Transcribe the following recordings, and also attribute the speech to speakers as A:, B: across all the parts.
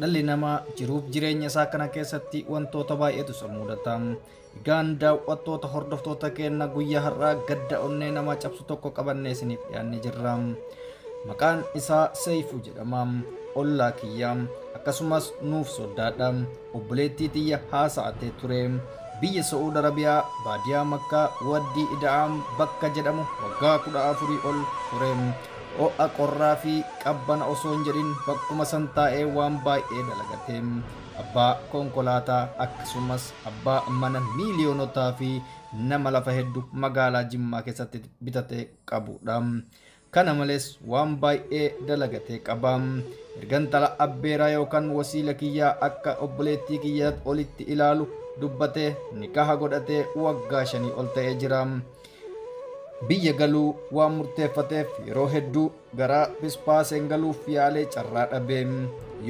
A: dhalli namaa jiruuf jireenya isaa kana keessatti wantoota baay'eetu isa mudata. Egaan daawwattoota hordoftoota keenya guyyaa har'aa gadda onnee namaa cabsu tokko qabannee isiniif dhiyaannee jirra. Maqaan isaa Seeyfuu jedhama. Ollaa kiyya akkasumas nuuf soddaadha. Obboleettii xiyya haasa'atee ture. Biyya Saa'uud Arabiyaa baadiyaa Makkaa waddii Ida'aam bakka jedhamu waggaa 14 ol ture. Ho'a qorraa fi qabbana osoo hin jedhin bakkuma san taa'ee waan baay'ee dalagate. Abbaa konkolaataa akkasumas abbaa mana miiliyoonotaa fi nama lafa hedduu magaalaa Jimmaa keessatti bitate qabudha. Kana malees waan baay'ee dalagatee qaba. Ergantala abbeeraa yookaan wasiila kiyyaa akka obboleettii kiyyaa olitti ilaalu dubbatee nikaha godhatee waggaa 5 ol ta'ee jira. Biyya galuu waan murteeffateef yeroo hedduu gara Bispaaseen galuuf yaalee carraa dhabee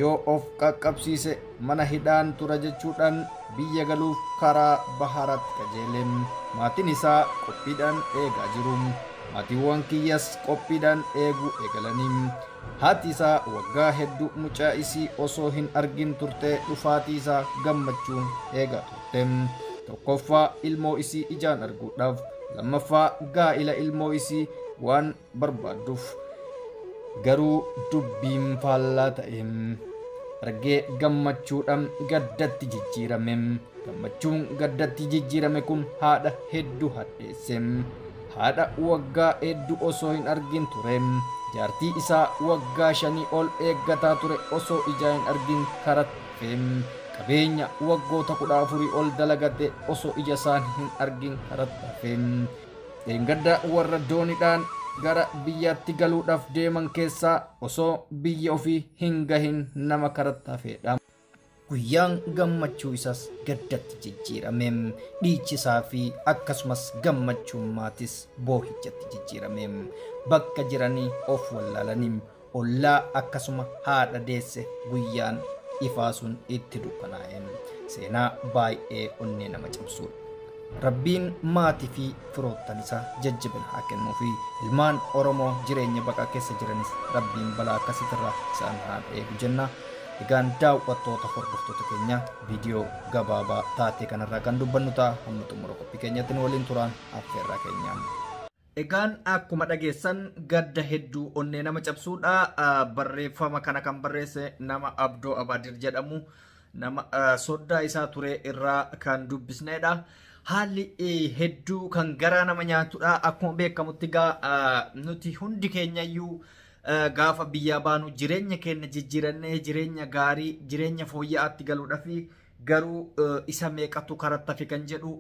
A: yoo of qaqqabsiise mana hidhaan tura jechuudhaan biyya galuuf karaa baharatti qajeele. Maatiin isaa qophiidhaan eegaa jiru. Maatiiwwan kiyyas qophiidhaan eeguu eegalanii. Haati isaa waggaa hedduu mucaa isii osoo hin argin turte dhufaatii isaa gammachuun eegaa turte. Tokkoffaa ilmoo isii ijaan arguudhaaf, lammaffaa gaa'ila ilmoo isii waan barbaadduuf. Garuu dubbiin faallaa ta'e. Argee gammachuudhaan gaddatti jijjiirame. Gammachuun gaddatti jijjiirame kun haadha hedduu hadheesse. Haadha waggaa hedduu osoo hin argin ture. Jaartii isaa waggaa 5 ol eeggataa ture osoo ijaa hin argin karatte. Qabeenya waggoota 14 ol dalagate osoo ija isaan hin argin karatte. Dheengadda warra dooniidhaan gara biyyaatti galuudhaaf deeman keessaa osoo biyya ofii hin gahin nama karattafedha. Guyyaan gammachuu isaas gaddatti jijjiirame. Dhiichisaa fi akkasumas gammachuun maatis boohichatti jijjiirame. Bakka jiranii of wallaalanii ollaa akkasuma haadha deesse guyyaan ifaa sun itti dukkanaa'e. Seenaa baay'ee onnee nama cabsudha. Rabbiin maatii fi firoottan isaa jajjabina haa kennuu fi ilmaan Oromoo jireenya baqaa keessa jiranis Rabbiin balaa akkasiitirraa isaan haa eegu jenna. Egaan daawwattoota hordoftoota keenya viidiyoo gabaabaa taatee kanarraa kan dubbannu ta'a. Hamma xumura qophii keenyatti waliin turaan affeerraa keenya. Egaan akkuma dhageessan gadda hedduu onnee nama cabsuudha. Barreeffama kana kan barreesse nama Abdoo Abaadir jedhamu nama soddaa isaa ture irraa kan dubbisneedha. Haalli hedduu kan garaa nama nyaatudha. Akkuma beekamutti nuti hundi keenyayyuu gaafa biyyaa baanu jireenya keenya jijjiirannee jireenya gaarii jireenya fooyya'aatti galuudhaaf garuu isa meeqatu karattafi kan jedhu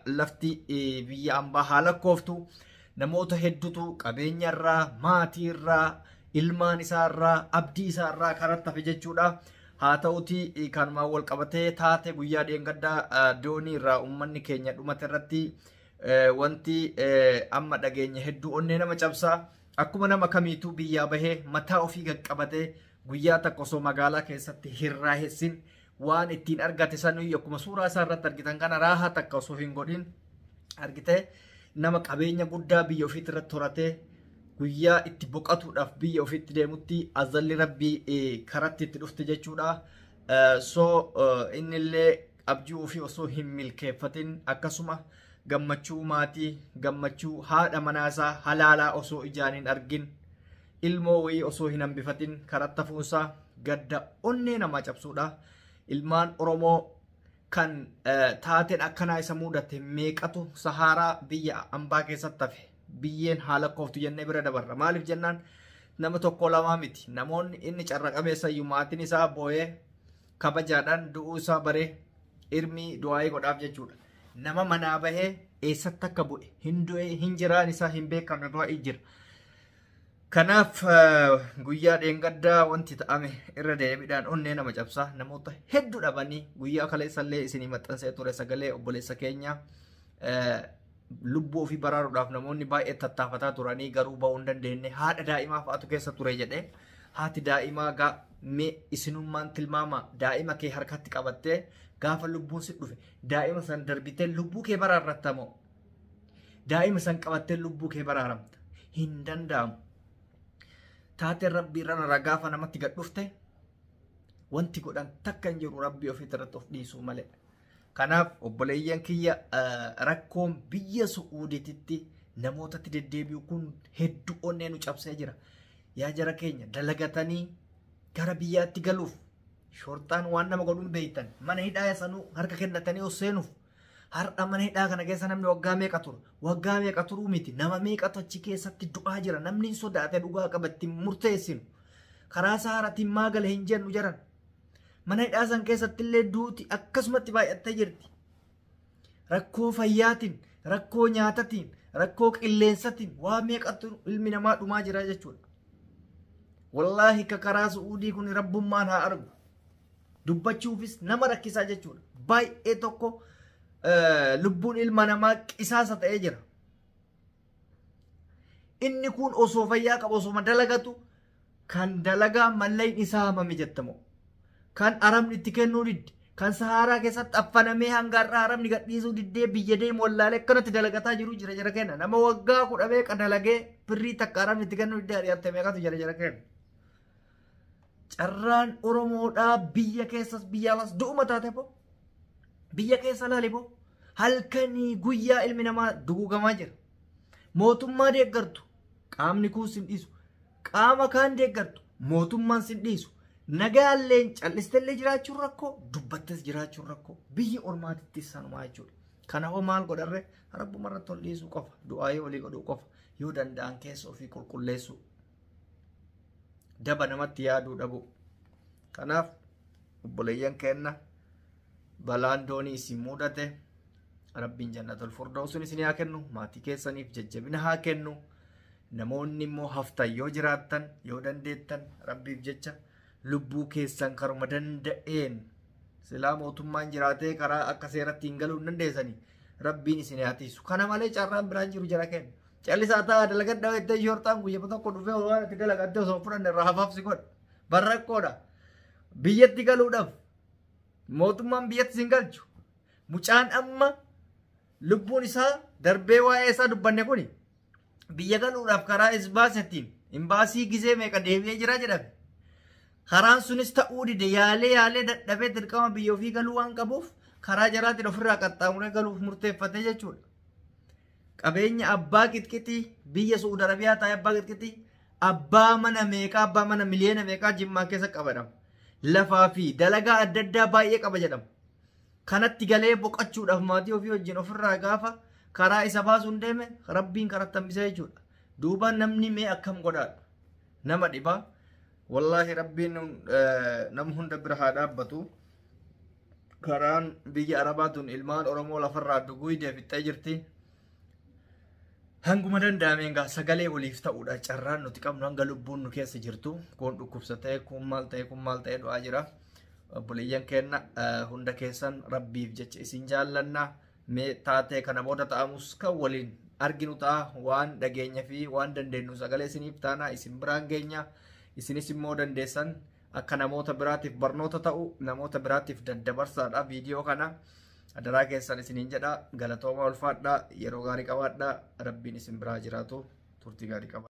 A: lafti biyya ambaa haala kooftu namoota hedduutu qabeenyarraa maatiirraa ilmaan isaarraa abdii isaarraa karattafi jechuudha. Haa ta'uti kanumaan wal qabatee taate guyyaa dheengaddaa doonii irraa uummanni keenya dhumate irratti wanti amma dhageenya hedduu onnee nama cabsaa. Akkuma nama kamiituu biyyaa bahee mataa ofii qaqqabatee guyyaa takka osoo magaalaa keessatti hirraahessin waan ittiin argate sanuu akkuma suuraa isaa irratti argitan kana raahaa takka osoo hin godhin argitee nama qabeenya guddaa biyya ofiitti irratti horatee guyyaa itti boqatuudhaaf biyya ofiitti deemutti azalli rabbii karatti itti dhufte jechuudha. Innillee abjuu ofii osoo hin milkeeffatin akkasuma gammachuu maatii gammachuu haadha manaasaa halaalaa osoo ijaan hin argin ilmoo wayii osoo hin hambifatin karatta fuunsaa gadda onnee nama cabsuudha. Ilmaan Oromoo kan taateen akkanaa isa mudate meeqatu Saharaa biyya ambaa keessatti hafe biyyeen haala kooftu jennee bira dabarra. Maaliif jennaan nama tokko lamaa miti. Namoonni inni carraqameessayyuu maatiin isaa boo'ee kabajaadhaan du'uu isaa baree irmii du'aayii godhaaf jechuudha. Nama manaa bahee eessatti akka bu'e hin du'e hin jiraan isaa hin beekamne baay'ee jira. Kanaaf guyyaa dheengaddaa wanti ta'ame irra deebiidhaan onnee nama cabsaa namoota hedduu dhabanii guyyaa kaleessallee isinii maxxansee ture sagalee obboleessa keenya lubbuu ofii baraaruudhaaf namoonni baay'ee tattaafataa turanii garuu ba'uu hin dandeenye haadha daa'imaa fa'aatu keessa ture jedhee haati daa'imaa mee isinummaan tilmaama daa'ima kee harkatti qabattee gaafa lubbuun si dhufe daa'ima san darbitee lubbuu kee baraarrattamoo daa'ima san qabattee lubbuu kee baraaramta hin danda'amu. Taate rabbii irra gaafa namatti gad dhufte wanti godhan takka hin jiru rabbii ofirratti of dhiisuu malee. Kanaaf obboleeyyan kiyya rakkoon biyya Su'uudiititti namootatti deddeebi'u kun hedduu onnee nu cabsee jira. Yaa jara keenya dalagatanii gara biyyaatti galuuf shortaan waan nama godhuun beektan mana hidhaa sanuu harka kennatanii of seenuuf har'a mana hidhaa kana keessa namni waggaa meeqa tura? Waggaa meeqa turuu miti nama meeqatu achi keessatti du'aa jira namni hin sodaate dhugaa qabatti murteessinu karaa saaratiin maagala hin jennu jaran mana hidhaa san keessatti illee duuti akkasumatti baay'attee jirti. Rakkoo fayyaatiin, rakkoo nyaatatiin, rakkoo qilleensatiin waa meeqatu ilmi namaa dhumaa jira jechuudha. Wallaahi ka karaa Su'uudii kun rabbummaan haa argu. Dubbachuufis nama rakkisaa jechuudha. Baay'ee tokko lubbuun ilma namaa qisaasa ta'ee jira. Inni kun osoo fayyaa qabu osoo dalagatu kan dalagaa malleen isaa hamame jettamoo. Kan aramni itti kennuu didde kan Saharaa keessatti affanamee hanga har'a aramni gadhiisuu diddee biyya deemu wallaalee akkanatti dalagataa jiru jira kenna. Nama waggaa 10 meeqa dalagee birrii takka aramni itti kennuu diddee ari'attee meeqatu jira kenna. Carraan Oromoodhaa biyya keessas biyya alas du'uma taate boo biyya keessa laali boo halkanii guyyaa ilmi namaa dugugamaa jira. Mootummaa deeggartu qaamni kun sin dhiisu qaama kaan deeggartu mootummaan sin dhiisu nagaalleen callistellee jiraachuun rakkoo dubbattes jiraachuun rakkoo biyyi ormaatitti sanumaa jechuudha. Kanaafuu maal godharre rabbuma irratti ol dhiisuu qofa du'aayee olii godhuu qofa yoo danda'an keessa ofii qulqulleessuu. Daba namatti yaaduu dhabu. Kanaaf obboleeyyan keenna balaan doonii isin mudate rabbiin jannatul firdawsiin isin haa kennu maatii keessaniif jajjabina haa kennu. Namoonni immoo haftan yoo jiraattan yoo dandeettan rabbiif jecha lubbuu keessan karuma danda'een silaa mootummaan jiraatee karaa akka seeratti hin galuu hin dandeessanii rabbiin isin haa tiisu. Kana malee carraan biraan jiru jara kenna. Callisaa ta'a dalagadhaa itti shortaan guyyaa tokko dhufee waan itti dalagattee osoo fudhanne irraa hafaafsi godha. Barrakkoodha. Biyyatti galuudhaaf mootummaan biyyatti sin galchu. Mucaan amma lubbuun isaa darbee waa'ee isaa dubbanne kuni biyya galuudhaaf karaa isbaasetiin imbaasii gizee meeqa deebi'ee jira jedhame. Karaan sunis ta'uu dide yaalee dadhabee dirqama biyya ofii galuu waan qabuuf karaa jaraatiin ofirraa qaxxaamuree galuuf murteeffate jechuudha. Qabeenya abbaa qixqixii biyya Su'uud Arabiyaa taa'ee abbaa qixqixii abbaa mana meeqaa abbaa mana miliyoona meeqaa Jimmaa keessa qabadhama. Lafaa fi dalagaa adda addaa baay'ee qaba jedhama. Kanatti galee boqachuudhaaf maatii ofii wajjin ofirraa gaafa karaa isa baasuun deeme rabbiin karatti hambisee jechuudha. Duuba namni mee akkam godhaadha. Nama dhibaa. Wallaahi rabbiin nama hunda bira haa dhaabbatu. Karaan biyya Arabaatuun ilmaan Oromoo lafarraa duguu deefixxee jirti. Hanguma danda'ameen gaa sagalee waliif ta'uudha carraan nuti qabnu hanga lubbuun nu keessa jirtu kun dhukkubsatee kun maal ta'e du'aa jira. Obboleeyyan keenna hunda keessan rabbiif jecha isin jaallanna mee taatee kana booda ta'amus kan waliin arginu ta'a waan dhageenya fi waan dandeenyu sagalee isiniif taana isin biraan geenya isinis immoo dandeessan akka namoota biraatiif barnoota ta'u namoota biraatiif daddabarsaadha viidiyoo kana. Adaraa keessan isiniin jedha galatooma ulfaadha yeroo gaarii qabaadha rabbiin isin biraa jiraatu turtii gaarii qaba.